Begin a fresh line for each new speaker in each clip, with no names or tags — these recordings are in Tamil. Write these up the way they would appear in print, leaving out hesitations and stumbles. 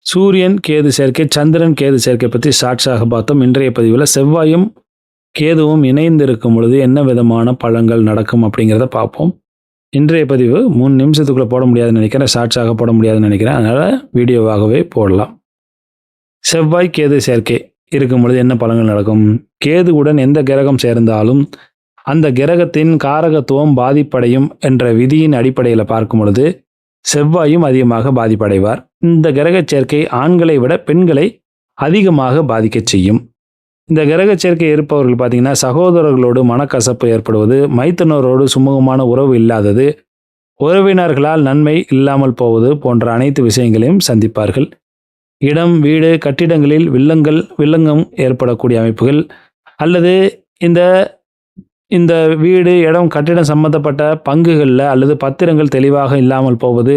சூரியன் கேது சேர்க்கை, சந்திரன் கேது சேர்க்கை பற்றி ஷார்ட்ஸாக பார்த்தோம். இன்றைய பதிவில் செவ்வாயும் கேதுவும் இணைந்து இருக்கும் பொழுது என்ன விதமான பலன்கள் நடக்கும் அப்படிங்கிறத பார்ப்போம். இன்றைய பதிவு 3 நிமிஷத்துக்குள்ளே போட முடியாதுன்னு நினைக்கிறேன், ஷார்ட்ஸாக போட முடியாதுன்னு நினைக்கிறேன். அதனால் வீடியோவாகவே போடலாம். செவ்வாய் கேது சேர்க்கை இருக்கும் பொழுது என்ன பலன்கள் நடக்கும்? கேதுவுடன் எந்த கிரகம் சேர்ந்தாலும் அந்த கிரகத்தின் காரகத்துவம் பாதிப்படையும் என்ற விதியின் அடிப்படையில் பார்க்கும் பொழுது செவ்வாயும் அதிகமாக பாதிப்படைவார். இந்த கிரக சேர்க்கை ஆண்களை விட பெண்களை அதிகமாக பாதிக்க செய்யும். இந்த கிரக சேர்க்கை இருப்பவர்கள் பார்த்தீங்கன்னா சகோதரர்களோடு மனக்கசப்பு ஏற்படுவது, மைத்துனரோடு சுமூகமான உறவு இல்லாதது, உறவினர்களால் நன்மை இல்லாமல் போவது போன்ற அனைத்து விஷயங்களையும் சந்திப்பார்கள். இடம், வீடு, கட்டிடங்களில் வில்லங்கம் ஏற்படக்கூடிய அமைப்புகள், அல்லது இந்த வீடு, இடம், கட்டிடம் சம்பந்தப்பட்ட பங்குகளில் அல்லது பத்திரங்கள் தெளிவாக இல்லாமல் போவது,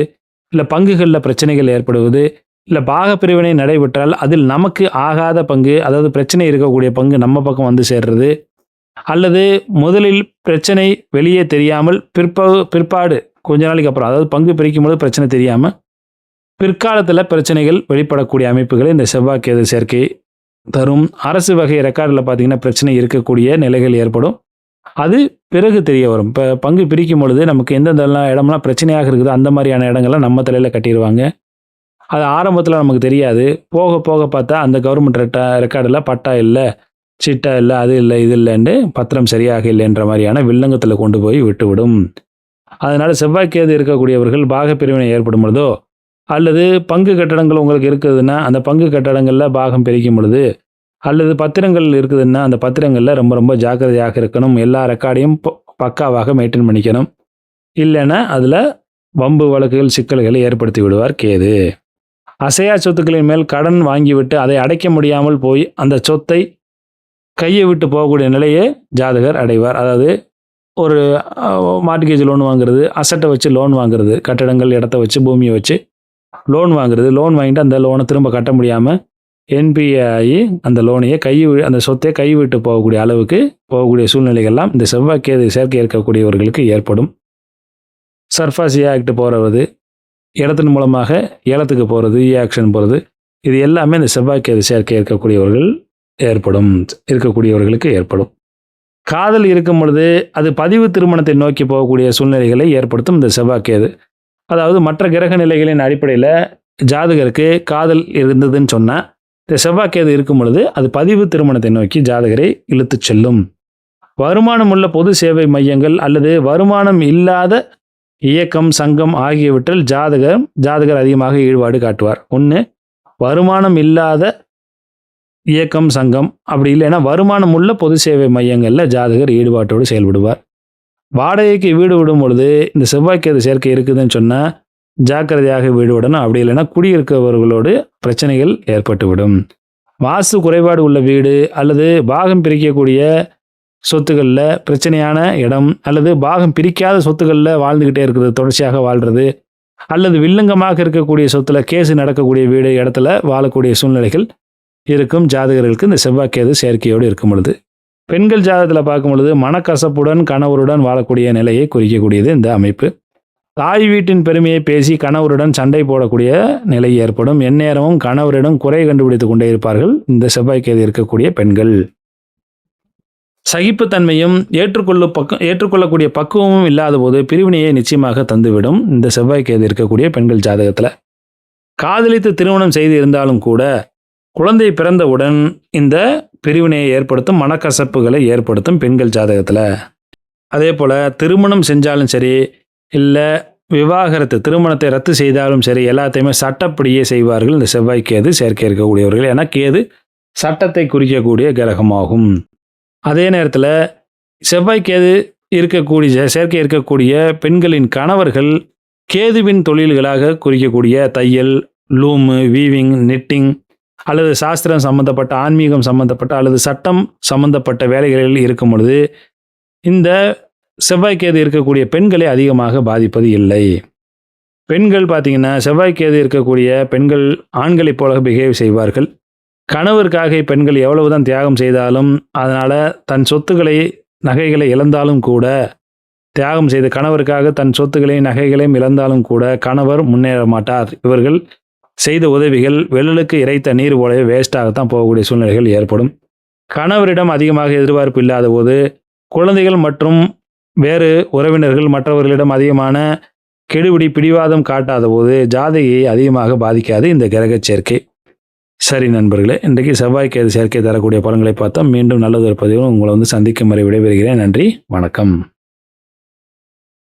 இல்லை பங்குகளில் பிரச்சனைகள் ஏற்படுவது, இல்லை பாகப்பிரிவினை நடைபெற்றால் அதில் நமக்கு ஆகாத பங்கு, அதாவது பிரச்சனை இருக்கக்கூடிய பங்கு நம்ம பக்கம் வந்து சேர்றது, அல்லது முதலில் பிரச்சனை வெளியே தெரியாமல் பிற்பாடு கொஞ்ச நாளைக்கு அப்புறம், அதாவது பங்கு பிரிக்கும் போது பிரச்சனை தெரியாமல் பிற்காலத்தில் பிரச்சனைகள் வெளிப்படக்கூடிய அமைப்புகளை இந்த செவ்வாய் கேது சேர்க்கை தரும். அரசு வகை ரெக்கார்டில் பார்த்தீங்கன்னா பிரச்சனை இருக்கக்கூடிய நிலைகள் ஏற்படும். அது பிறகு தெரிய வரும். இப்போ பங்கு பிரிக்கும் பொழுது நமக்கு எந்தெந்த இடம்லாம் பிரச்சனையாக இருக்குது அந்த மாதிரியான இடங்கள்லாம் நம்ம தலையில் கட்டிடுவாங்க. அது ஆரம்பத்தில் நமக்கு தெரியாது. போக போக பார்த்தா அந்த கவர்மெண்ட் ரெக்கார்டில் பட்டா இல்லை, சிட்டா இல்லை, அது இல்லை, இது இல்லைன்னு பத்திரம் சரியாக இல்லைன்ற மாதிரியான வில்லங்கத்தில் கொண்டு போய் விட்டுவிடும். அதனால் செவ்வாய்க்கேது இருக்கக்கூடியவர்கள் பாகப்பிரிவினை ஏற்படும் பொழுதோ, அல்லது பங்கு கட்டடங்கள் உங்களுக்கு இருக்குதுன்னா அந்த பங்கு கட்டடங்களில் பாகம் பிரிக்கும் பொழுது, அல்லது பத்திரங்கள் இருக்குதுன்னா அந்த பத்திரங்களில் ரொம்ப ரொம்ப ஜாக்கிரதையாக இருக்கணும். எல்லா ரெக்கார்டையும் பக்காவாக மெயின்டைன் பண்ணிக்கணும். இல்லைன்னா அதில் வம்பு வழக்குகள் சிக்கல்களை ஏற்படுத்தி விடுவார் கேது. அசையா சொத்துக்களின் மேல் கடன் வாங்கிவிட்டு அதை அடைக்க முடியாமல் போய் அந்த சொத்தை கையை விட்டு போகக்கூடிய நிலையை ஜாதகர் அடைவார். அதாவது ஒரு மார்ட்கேஜ் லோன் வாங்குறது, அசட்டை வச்சு லோன் வாங்குறது, கட்டடங்கள், இடத்த வச்சு, பூமியை வச்சு லோன் வாங்குறது, லோன் வாங்கிட்டு அந்த லோனை திரும்ப கட்ட முடியாமல் என்பிஏ ஆகி அந்த லோனையே அந்த சொத்தை கைவிட்டு போகக்கூடிய அளவுக்கு போகக்கூடிய சூழ்நிலைகள்லாம் இந்த செவ்வாய் கேது சேர்க்கை இருக்கக்கூடியவர்களுக்கு ஏற்படும். சர்ஃபாசி ஆக்ட் போகிறது, இடத்தின் மூலமாக ஏலத்துக்கு போகிறது, ஆக்ஷன் போகிறது, இது எல்லாமே இந்த செவ்வாய் கேது சேர்க்கை இருக்கக்கூடியவர்களுக்கு ஏற்படும். காதல் இருக்கும் பொழுது அது பதிவு திருமணத்தை நோக்கி போகக்கூடிய சூழ்நிலைகளை ஏற்படுத்தும் இந்த செவ்வாய் கேது. அதாவது மற்ற கிரக நிலைகளின் அடிப்படையில் ஜாதகருக்கு காதல் இருந்ததுன்னு சொன்னால் இந்த செவ்வாய்க்கேது இருக்கும் பொழுது அது பதிவு திருமணத்தை நோக்கி ஜாதகரை இழுத்து செல்லும். வருமானம் உள்ள பொது சேவை மையங்கள் அல்லது வருமானம் இல்லாத இயக்கம், சங்கம் ஆகியவற்றில் ஜாதகர் அதிகமாக ஈடுபாடு காட்டுவார். ஒன்று வருமானம் இல்லாத இயக்கம், சங்கம், அப்படி இல்லைன்னா வருமானம் உள்ள பொது சேவை மையங்களில் ஜாதகர் ஈடுபாட்டோடு செயல்படுவார். வாடகைக்கு வீடு விடும் பொழுது இந்த செவ்வாய்க்கேது சேர்க்கை இருக்குதுன்னு சொன்னால் ஜாக்கிரதையாக வீடு விடணும். அப்படி இல்லைன்னா குடியிருக்கவர்களோடு பிரச்சனைகள் ஏற்பட்டுவிடும். வாஸ்து குறைபாடு உள்ள வீடு அல்லது பாகம் பிரிக்கக்கூடிய சொத்துக்களில் பிரச்சனையான இடம், அல்லது பாகம் பிரிக்காத சொத்துக்களில் வாழ்ந்துக்கிட்டே இருக்குது, தொடர்ச்சியாக வாழ்கிறது, அல்லது வில்லங்கமாக இருக்கக்கூடிய சொத்தில் கேஸு நடக்கக்கூடிய வீடு, இடத்துல வாழக்கூடிய சூழ்நிலைகள் இருக்கும் ஜாதகர்களுக்கு இந்த செவ்வாய்க்கேது சேர்க்கையோடு இருக்கும் பொழுது. பெண்கள் ஜாதகத்தில் பார்க்கும் பொழுது மனக்கசப்புடன் கணவருடன் வாழக்கூடிய நிலையை குறிக்கக்கூடியது இந்த அமைப்பு. தாய் வீட்டின் பெருமையை பேசி கணவருடன் சண்டை போடக்கூடிய நிலை ஏற்படும். எந்நேரமும் கணவரிடம் குறை கண்டுபிடித்து கொண்டே இருப்பார்கள் இந்த செவ்வாய்க்கேது இருக்கக்கூடிய பெண்கள். சகிப்புத்தன்மையும் ஏற்றுக்கொள்ளக்கூடிய பக்குவமும் இல்லாத போது பிரிவினையை நிச்சயமாக தந்துவிடும் இந்த செவ்வாய்க்கேது இருக்கக்கூடிய பெண்கள் ஜாதகத்தில். காதலித்து திருமணம் செய்து இருந்தாலும் கூட குழந்தை பிறந்தவுடன் இந்த பிரிவினையை ஏற்படுத்தும், மனக்கசப்புகளை ஏற்படுத்தும் பெண்கள் ஜாதகத்தில். அதே போல் திருமணம் செஞ்சாலும் சரி, இல்லை விவாகரத்து திருமணத்தை ரத்து செய்தாலும் சரி, எல்லாத்தையுமே சட்டப்படியே செய்வார்கள் இந்த செவ்வாய்க்கேது சேர்க்கை இருக்கக்கூடியவர்கள். ஏன்னா கேது சட்டத்தை குறிக்கக்கூடிய கிரகமாகும். அதே நேரத்தில் செவ்வாய்க்கேது சேர்க்கை இருக்கக்கூடிய பெண்களின் கணவர்கள் கேதுவின் தொழில்களாக குறிக்கக்கூடிய தையல், லூமு, வீவிங், நிட்டிங், அல்லது சாஸ்திரம் சம்பந்தப்பட்ட, ஆன்மீகம் சம்பந்தப்பட்ட, அல்லது சட்டம் சம்பந்தப்பட்ட வேலைகளில் இருக்கும் பொழுது இந்த செவ்வாய்க்கேது இருக்கக்கூடிய பெண்களை அதிகமாக பாதிப்பது இல்லை. பெண்கள் பார்த்திங்கன்னா செவ்வாய்க்கேது இருக்கக்கூடிய பெண்கள் ஆண்களைப் போல பிஹேவ் செய்வார்கள். கணவருக்காக பெண்கள் எவ்வளவுதான் தியாகம் செய்தாலும், அதனால் தன் சொத்துக்களை, நகைகளை இழந்தாலும் கூட, தியாகம் செய்த கணவருக்காக தன் சொத்துக்களையும் நகைகளையும் இழந்தாலும் கூட கணவர் முன்னேற மாட்டார். இவர்கள் செய்த உதவிகள் வெள்ளலுக்கு இறைத்த நீர் போலவே வேஸ்ட்டாகத்தான் போகக்கூடிய சூழ்நிலைகள் ஏற்படும். கணவரிடம் அதிகமாக எதிர்பார்ப்பு இல்லாத போது, குழந்தைகள் மற்றும் வேறு உறவினர்கள் மற்றவர்களிடம் அதிகமான கெடுபிடி பிடிவாதம் காட்டாத போது ஜாதகியை அதிகமாக பாதிக்காது இந்த கிரக சேர்க்கை. சரி நண்பர்களே, இன்றைக்கு செவ்வாய் கேது சேர்க்கை தரக்கூடிய பலன்களை பார்த்தோம். மீண்டும் நல்லதொரு பதிவு உங்களை சந்திக்கும் வரை விடைபெறுகிறேன். நன்றி, வணக்கம்.